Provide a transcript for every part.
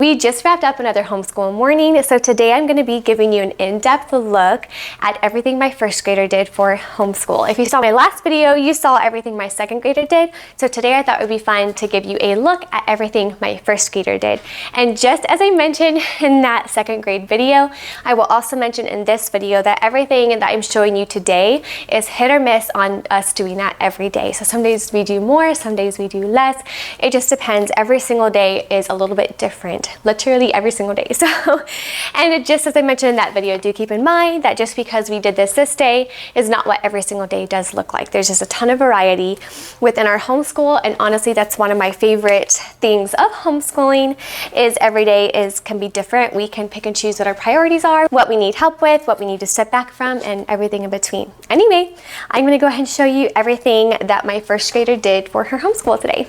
We just wrapped up another homeschool morning, so today I'm going to be giving you an in-depth look at everything my first grader did for homeschool. If you saw my last video, you saw everything my second grader did, so today I thought it would be fun to give you a look at everything my first grader did. And just as I mentioned in that second grade video, I will also mention in this video that everything that I'm showing you today is hit or miss on us doing that every day. So some days we do more, some days we do less. It just depends. Every single day is a little bit different. Literally every single day. So, and just as I mentioned in that video, do keep in mind that just because we did this day is not what every single day does look like. There's just a ton of variety within our homeschool, and honestly, that's one of my favorite things of homeschooling is every day can be different. We can pick and choose what our priorities are, what we need help with, what we need to step back from, and everything in between. Anyway, I'm going to go ahead and show you everything that my first grader did for her homeschool today.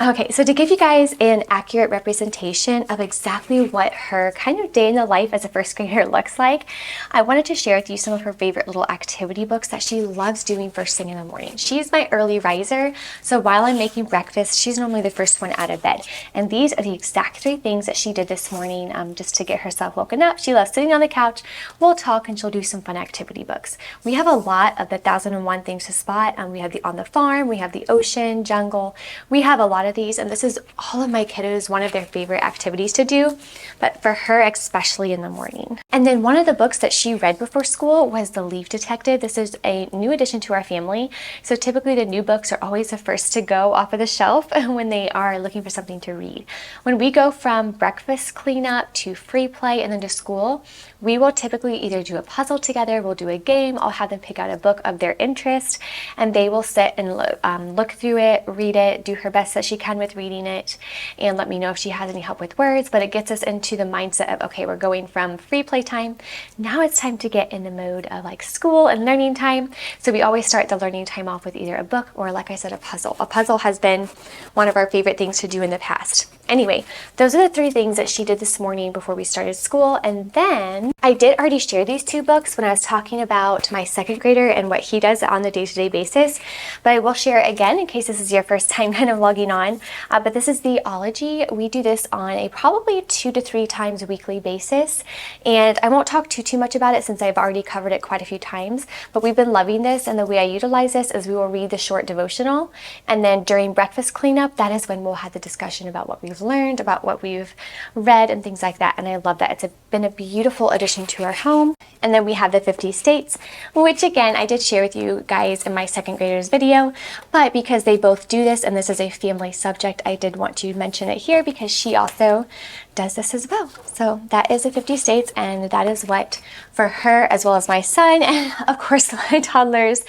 Okay, so to give you guys an accurate representation of exactly what her kind of day in the life as a first grader looks like, I wanted to share with you some of her favorite little activity books that she loves doing first thing in the morning. She's my early riser, so while I'm making breakfast, she's normally the first one out of bed. And these are the exact 3 things that she did this morning just to get herself woken up. She loves sitting on the couch, we'll talk, and she'll do some fun activity books. We have a lot of the 1001 things to spot. We have the On the Farm, we have the Ocean, Jungle. We have a lot of these, and this is all of my kiddos one of their favorite activities to do, but for her especially in the morning. And then one of the books that she read before school was The Leaf Detective. This is a new addition to our family, so typically the new books are always the first to go off of the shelf when they are looking for something to read. When we go from breakfast cleanup to free play and then to school, we will typically either do a puzzle together, we'll do a game, I'll have them pick out a book of their interest, and they will sit and look through it, read it, do her best that she can with reading it, and let me know if she has any help with words. But it gets us into the mindset of, okay, we're going from free play time, now it's time to get in the mode of like school and learning time. So we always start the learning time off with either a book or, like I said, a puzzle. A puzzle has been one of our favorite things to do in the past. Anyway, those are the 3 things that she did this morning before we started school. And then I did already share these 2 books when I was talking about my second grader and what he does on the day-to-day basis, but I will share it again in case this is your first time kind of logging on. But this is the ology. We do this on a probably 2 to 3 times a weekly basis, and I won't talk too much about it since I've already covered it quite a few times, but we've been loving this, and the way I utilize this is we will read the short devotional, and then during breakfast cleanup, that is when we'll have the discussion about what we've learned, about what we've read, and things like that. And I love that. It's been a beautiful addition to our home. And then we have the 50 states, which again I did share with you guys in my second graders video, but because they both do this and this is a family subject, I did want to mention it here because she also does this as well. So that is the 50 states, and that is what for her as well as my son and of course my toddlers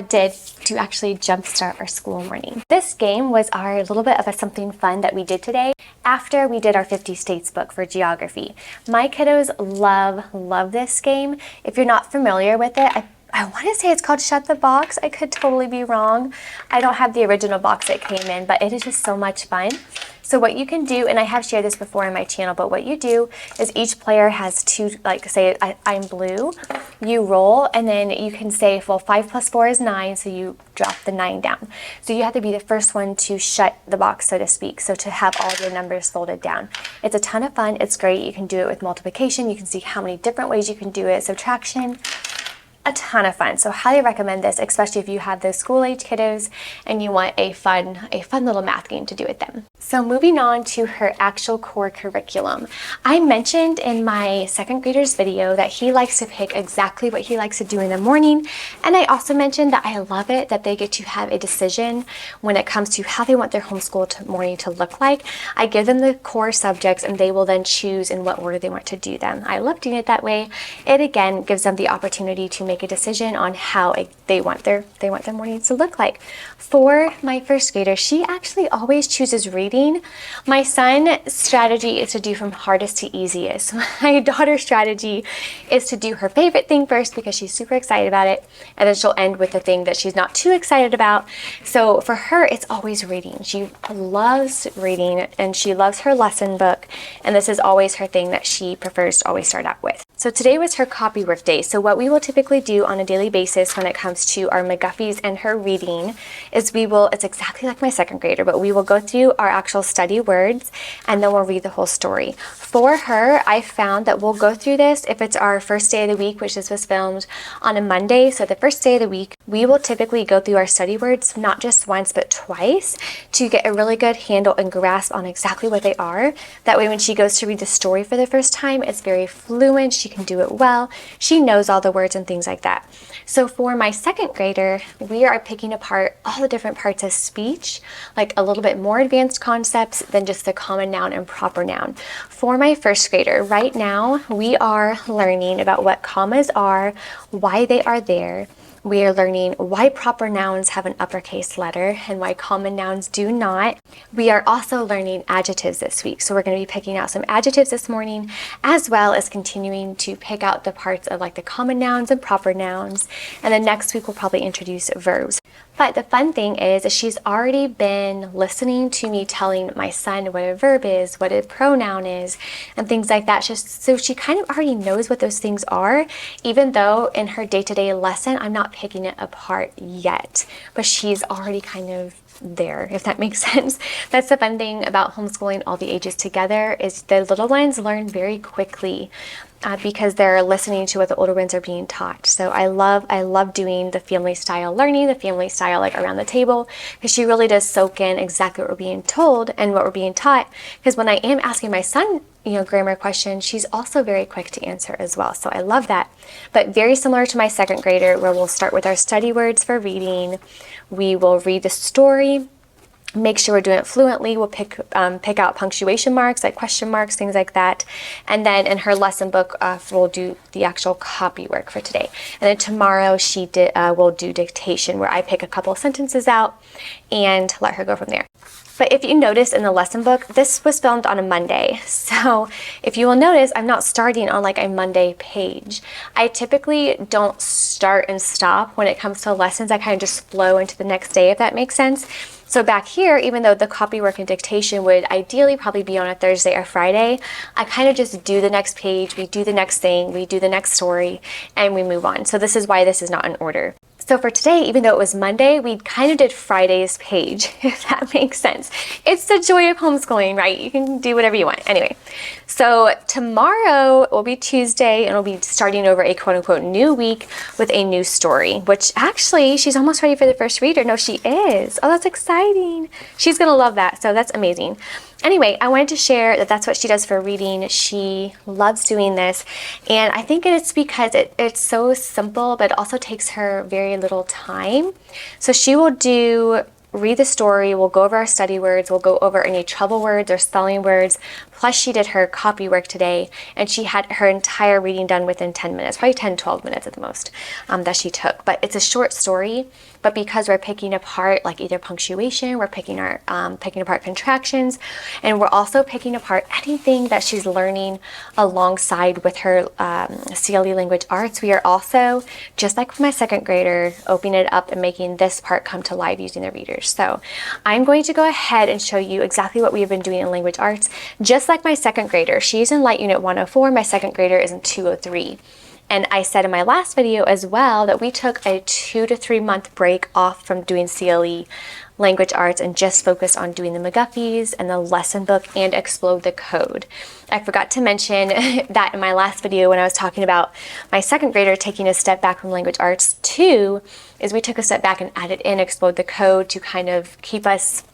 did to actually jumpstart our school morning. This game was our little bit of something fun that we did today after we did our 50 states book for geography. My kiddos love this game. If you're not familiar with it, I want to say it's called Shut the Box. I could totally be wrong. I don't have the original box it came in, but it is just so much fun. So what you can do, and I have shared this before on my channel, but what you do is each player has 2, like say I'm blue, you roll, and then you can say, well, 5 plus 4 is 9, so you drop the 9 down. So you have to be the first one to shut the box, so to speak, so to have all your numbers folded down. It's a ton of fun. It's great. You can do it with multiplication. You can see how many different ways you can do it. Subtraction. A ton of fun. So highly recommend this, especially if you have those school age kiddos and you want a fun little math game to do with them. So moving on to her actual core curriculum. I mentioned in my second graders video that he likes to pick exactly what he likes to do in the morning. And I also mentioned that I love it that they get to have a decision when it comes to how they want their homeschool morning to look like. I give them the core subjects and they will then choose in what order they want to do them. I love doing it that way. It again gives them the opportunity to make a decision on how they want their mornings to look like. For my first grader, she actually always chooses reading. My son's strategy is to do from hardest to easiest. My daughter's strategy is to do her favorite thing first because she's super excited about it, and then she'll end with the thing that she's not too excited about. So for her, it's always reading. She loves reading and she loves her lesson book, and this is always her thing that she prefers to always start out with. So today was her copywork day. So what we will typically do on a daily basis when it comes to our McGuffies and her reading is it's exactly like my second grader, but we will go through our actual study words and then we'll read the whole story. For her, I found that we'll go through this if it's our first day of the week, which this was filmed on a Monday. So the first day of the week, we will typically go through our study words, not just once, but twice, to get a really good handle and grasp on exactly what they are. That way when she goes to read the story for the first time, it's very fluent. She can do it well. She knows all the words and things like that. So for my second grader, we are picking apart all the different parts of speech, like a little bit more advanced concepts than just the common noun and proper noun. For my first grader, right now, we are learning about what commas are, why they are there. We are learning why proper nouns have an uppercase letter and why common nouns do not. We are also learning adjectives this week. So we're going to be picking out some adjectives this morning, as well as continuing to pick out the parts of like the common nouns and proper nouns. And then next week, we'll probably introduce verbs. But the fun thing is she's already been listening to me telling my son what a verb is, what a pronoun is, and things like that. So she kind of already knows what those things are, even though in her day-to-day lesson, I'm not picking it apart yet. But she's already kind of there, if that makes sense. That's the fun thing about homeschooling all the ages together is the little ones learn very quickly. Because they're listening to what the older ones are being taught. So I love doing the family style learning, the family style like around the table, because she really does soak in exactly what we're being told and what we're being taught. Because when I am asking my son, grammar questions, she's also very quick to answer as well. So I love that. But very similar to my second grader, where we'll start with our study words for reading. We will read the story. Make sure we're doing it fluently. We'll pick out punctuation marks, like question marks, things like that. And then in her lesson book, we'll do the actual copy work for today. And then tomorrow we'll do dictation, where I pick a couple of sentences out and let her go from there. But if you notice in the lesson book, this was filmed on a Monday. So if you will notice, I'm not starting on like a Monday page. I typically don't start and stop when it comes to lessons. I kind of just flow into the next day, if that makes sense. So back here, even though the copy work and dictation would ideally probably be on a Thursday or Friday, I kind of just do the next page, we do the next thing, we do the next story, and we move on. So this is why this is not in order. So for today, even though it was Monday, we kind of did Friday's page, if that makes sense. It's the joy of homeschooling, right? You can do whatever you want. Anyway, so tomorrow will be Tuesday, and we'll be starting over a quote-unquote new week with a new story, which actually, she's almost ready for the first reader. No, she is. Oh, that's exciting. She's going to love that, so that's amazing. Anyway, I wanted to share that that's what she does for reading. She loves doing this, and I think it's because it's so simple, but it also takes her very little time. So she will read the story, we'll go over our study words, we'll go over any trouble words or spelling words, plus she did her copy work today, and she had her entire reading done within 10 minutes, probably 10, 12 minutes at the most that she took. But it's a short story, but because we're picking apart like either punctuation, we're picking apart contractions, and we're also picking apart anything that she's learning alongside with her CLE language arts. We are also, just like with my second grader, opening it up and making this part come to life using the readers. So I'm going to go ahead and show you exactly what we have been doing in language arts. Just like my second grader, she's in Light Unit 104, my second grader is in 203. And I said in my last video as well that we took a 2 to 3 month break off from doing CLE language arts and just focused on doing the McGuffies and the lesson book and explode the code. I forgot to mention that in my last video when I was talking about my second grader taking a step back from language arts too, is we took a step back and added in explode the code to kind of keep us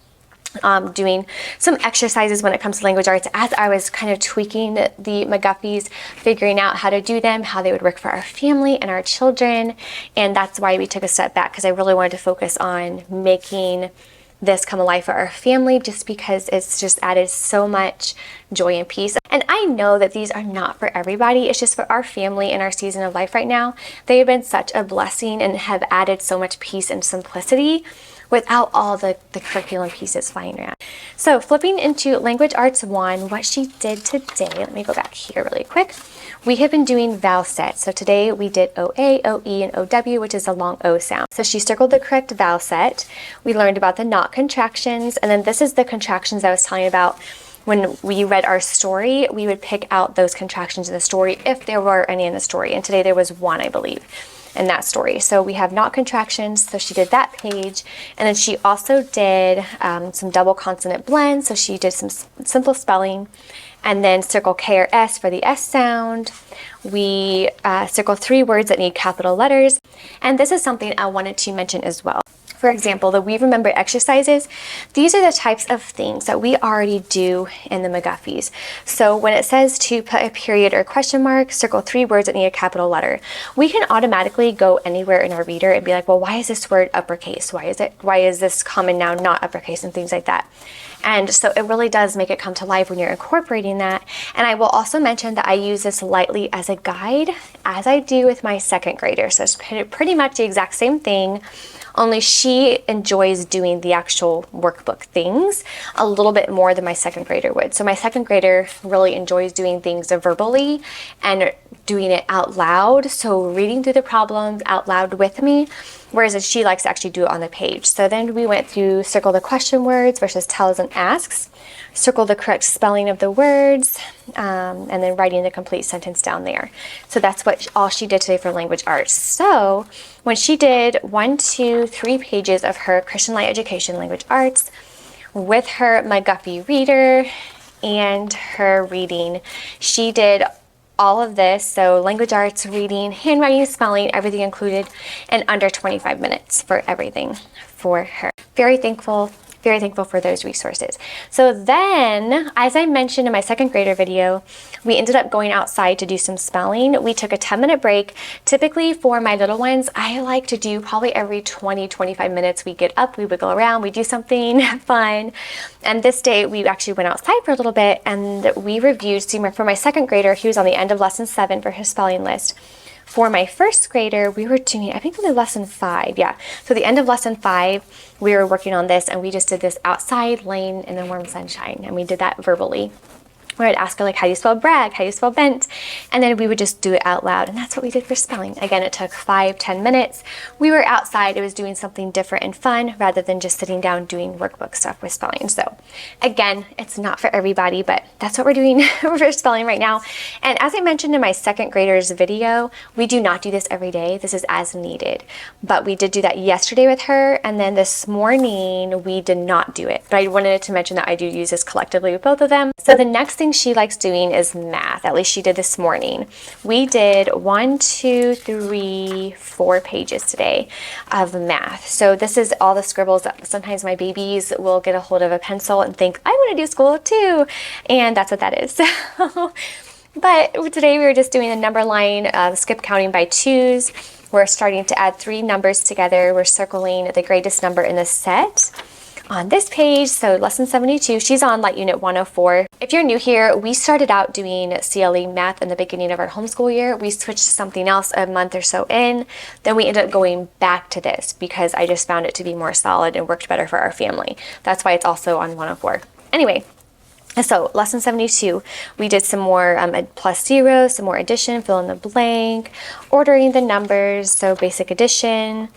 doing some exercises when it comes to language arts as I was kind of tweaking the McGuffies, figuring out how to do them, how they would work for our family and our children. And that's why we took a step back, because I really wanted to focus on making this come alive for our family, just because it's just added so much joy and peace. And I know that these are not for everybody. It's just for our family and our season of life right now. They have been such a blessing and have added so much peace and simplicity without all the curriculum pieces flying around. So flipping into Language Arts 1, what she did today, let me go back here really quick. We have been doing vowel sets. So today we did OA, OE, and OW, which is a long O sound. So she circled the correct vowel set. We learned about the knot contractions, and then this is the contractions I was telling you about when we read our story, we would pick out those contractions in the story if there were any in the story. And today there was one, I believe, in that story. So we have not contractions, so she did that page. And then she also did some double consonant blends, so she did some simple spelling. And then circle K or S for the S sound. We circle 3 words that need capital letters. And this is something I wanted to mention as well. For example, the We Remember exercises, these are the types of things that we already do in the McGuffies. So when it says to put a period or question mark, circle 3 words that need a capital letter, we can automatically go anywhere in our reader and be like, well, why is this word uppercase? Why is this common noun not uppercase, and things like that. And so it really does make it come to life when you're incorporating that. And I will also mention that I use this lightly as a guide, as I do with my second grader. So it's pretty much the exact same thing, only she enjoys doing the actual workbook things a little bit more than my second grader would. So my second grader really enjoys doing things verbally and doing it out loud, so reading through the problems out loud with me, whereas she likes to actually do it on the page. So then we went through circle the question words versus tells and asks, circle the correct spelling of the words, and then writing the complete sentence down there. So that's what all she did today for language arts. So when she did 1, 2, 3 pages of her Christian Light Education language arts with her McGuffey reader and her reading, she did all of this, so language arts, reading, handwriting, spelling, everything included, in under 25 minutes for everything for her. Very thankful for those resources. So then, as I mentioned in my second grader video, we ended up going outside to do some spelling. We took a 10-minute break. Typically for my little ones, I like to do probably every 20-25 minutes. We get up, we wiggle around, we do something fun. And this day we actually went outside for a little bit and we reviewed, for my second grader, he was on the end of lesson 7 for his spelling list. For my first grader, we were doing, I think, only lesson 5. Yeah. So the end of lesson 5, we were working on this, and we just did this outside, laying in the warm sunshine, and we did that verbally. Where I'd ask her, like, how do you spell brag? How do you spell bent? And then we would just do it out loud. And that's what we did for spelling. Again, it took 5-10 minutes. We were outside. It was doing something different and fun rather than just sitting down doing workbook stuff with spelling. So again, it's not for everybody, but that's what we're doing for spelling right now. And as I mentioned in my second grader's video, we do not do this every day. This is as needed. But we did do that yesterday with her. And then this morning, we did not do it. But I wanted to mention that I do use this collectively with both of them. So the next thing she likes doing is math. At least she did this morning. We did 1, 2, 3, 4 pages today of math. So this is all the scribbles that sometimes my babies will get a hold of a pencil and think, I want to do school too. And that's what that is. But today we were just doing a number line, skip counting by 2s. We're starting to add 3 numbers together. We're circling the greatest number in the set on this page. So lesson 72, she's on Light Unit 104. If you're new here, we started out doing CLE math in the beginning of our homeschool year. We switched to something else a month or so in. Then we ended up going back to this because I just found it to be more solid and worked better for our family. That's why it's also on 104. Anyway, so lesson 72, we did some more +0, some more addition, fill in the blank, ordering the numbers, so basic addition,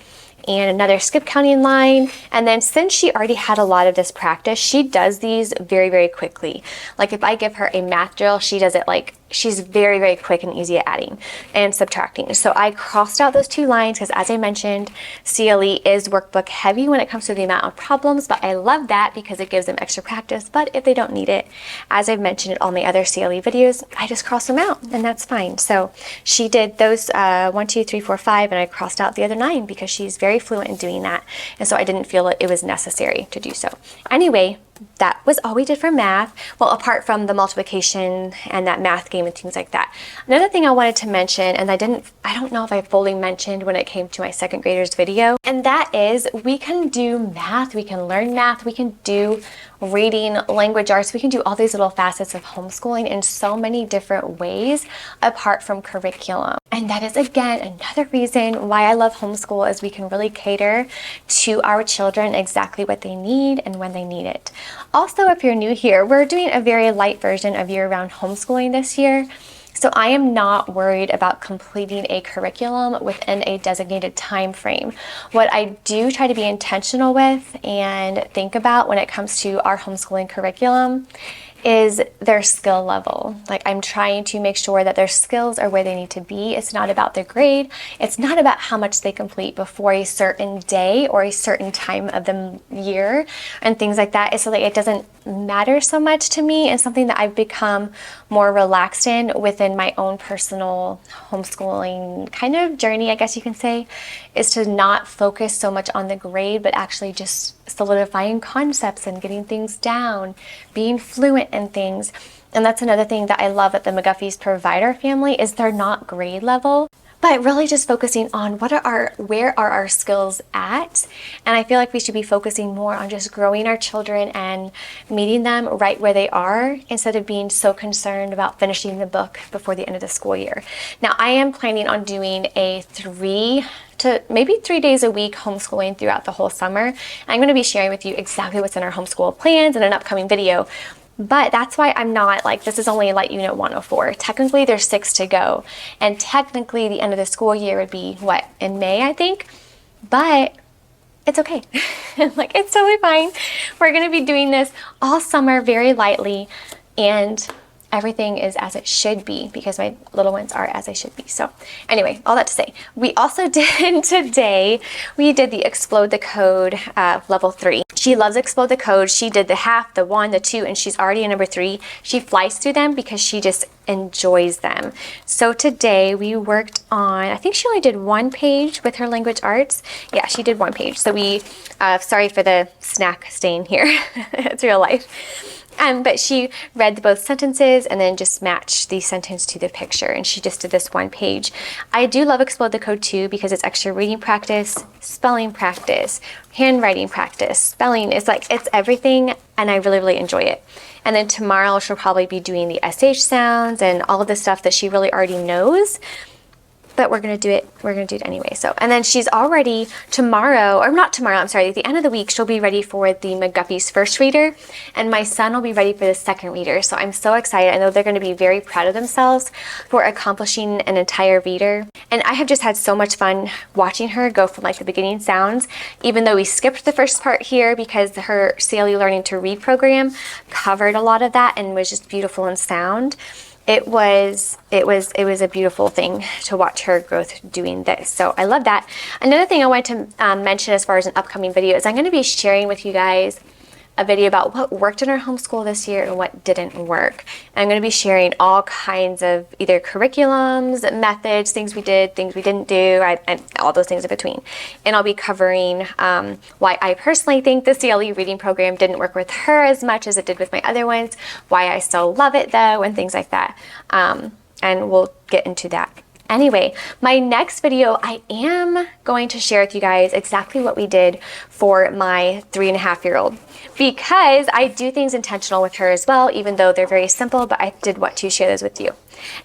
and another skip counting line. And then since she already had a lot of this practice, she does these very, very quickly. Like if I give her a math drill, she does it like, she's very, very quick and easy at adding and subtracting. So I crossed out those 2 lines because, as I mentioned, CLE is workbook heavy when it comes to the amount of problems, but I love that because it gives them extra practice. But if they don't need it, as I've mentioned in all my other CLE videos, I just cross them out and that's fine. So she did those 1, 2, 3, 4, 5, and I crossed out the other 9 because she's very fluent in doing that. And so I didn't feel it was necessary to do so. Anyway, that was all we did for math. Well, apart from the multiplication and that math game and things like that. Another thing I wanted to mention, and I don't know if I fully mentioned when it came to my second graders video, and that is we can do math, we can learn math, we can do reading, language arts, we can do all these little facets of homeschooling in so many different ways apart from curriculum. And that is, again, another reason why I love homeschool is we can really cater to our children exactly what they need and when they need it. Also, if you're new here, we're doing a very light version of year-round homeschooling this year. So I am not worried about completing a curriculum within a designated time frame. What I do try to be intentional with and think about when it comes to our homeschooling curriculum is their skill level. Like, I'm trying to make sure that their skills are where they need to be. It's not about their grade. It's not about how much they complete before a certain day or a certain time of the year and things like that. It's so like it doesn't matter so much to me, and something that I've become more relaxed in within my own personal homeschooling kind of journey, I guess you can say, is to not focus so much on the grade, but actually just solidifying concepts and getting things down, being fluent in things. And that's another thing that I love that the McGuffey's provider family is they're not grade level, but really just focusing on where are our skills at. And I feel like we should be focusing more on just growing our children and meeting them right where they are, instead of being so concerned about finishing the book before the end of the school year. Now, I am planning on doing a 3 to maybe 3 days a week homeschooling throughout the whole summer. I'm going to be sharing with you exactly what's in our homeschool plans in an upcoming video. But that's why I'm not like, this is only Light Unit 104. Technically, there's 6 to go. And technically, the end of the school year would be, what, in May, I think? But it's okay. Like, it's totally fine. We're going to be doing this all summer very lightly. And everything is as it should be, because my little ones are as they should be. So anyway, all that to say, we also did today, we did the Explode the Code level 3. She loves Explode the Code. She did the half, the 1, the 2, and she's already in number 3. She flies through them because she just enjoys them. So today we worked on, I think she only did 1 page with her language arts. Yeah, she did 1 page. So we, sorry for the snack stain here. It's real life. But she read both sentences and then just matched the sentence to the picture, and she just did this 1 page. I do love Explode the Code too, because it's extra reading practice, spelling practice, handwriting practice, spelling. It's like, it's everything, and I really, really enjoy it. And then tomorrow she'll probably be doing the SH sounds and all of the stuff that she really already knows. But we're going to do it. We're going to do it anyway. So, and then she's already tomorrow, or not tomorrow, I'm sorry, at the end of the week, she'll be ready for the McGuffey's first reader, and my son will be ready for the second reader. So I'm so excited. I know they're going to be very proud of themselves for accomplishing an entire reader. And I have just had so much fun watching her go from like the beginning sounds, even though we skipped the first part here because her CLE Learning to Read program covered a lot of that and was just beautiful in sound. It was a beautiful thing to watch her growth doing this. So I love that. Another thing I wanted to mention as far as an upcoming video is I'm going to be sharing with you guys a video about what worked in our homeschool this year and what didn't work. And I'm going to be sharing all kinds of either curriculums, methods, things we did, things we didn't do, and all those things in between. And I'll be covering why I personally think the CLE reading program didn't work with her as much as it did with my other ones, why I still love it though, and things like that. And we'll get into that. Anyway, my next video, I am going to share with you guys exactly what we did for my 3.5-year-old, because I do things intentional with her as well, even though they're very simple, but I did want to share those with you.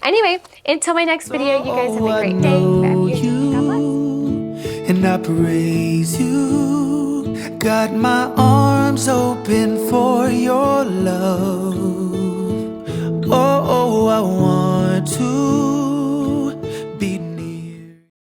Anyway, until my next video, you guys have a great day. God bless. And I praise you, got my arms open for your love.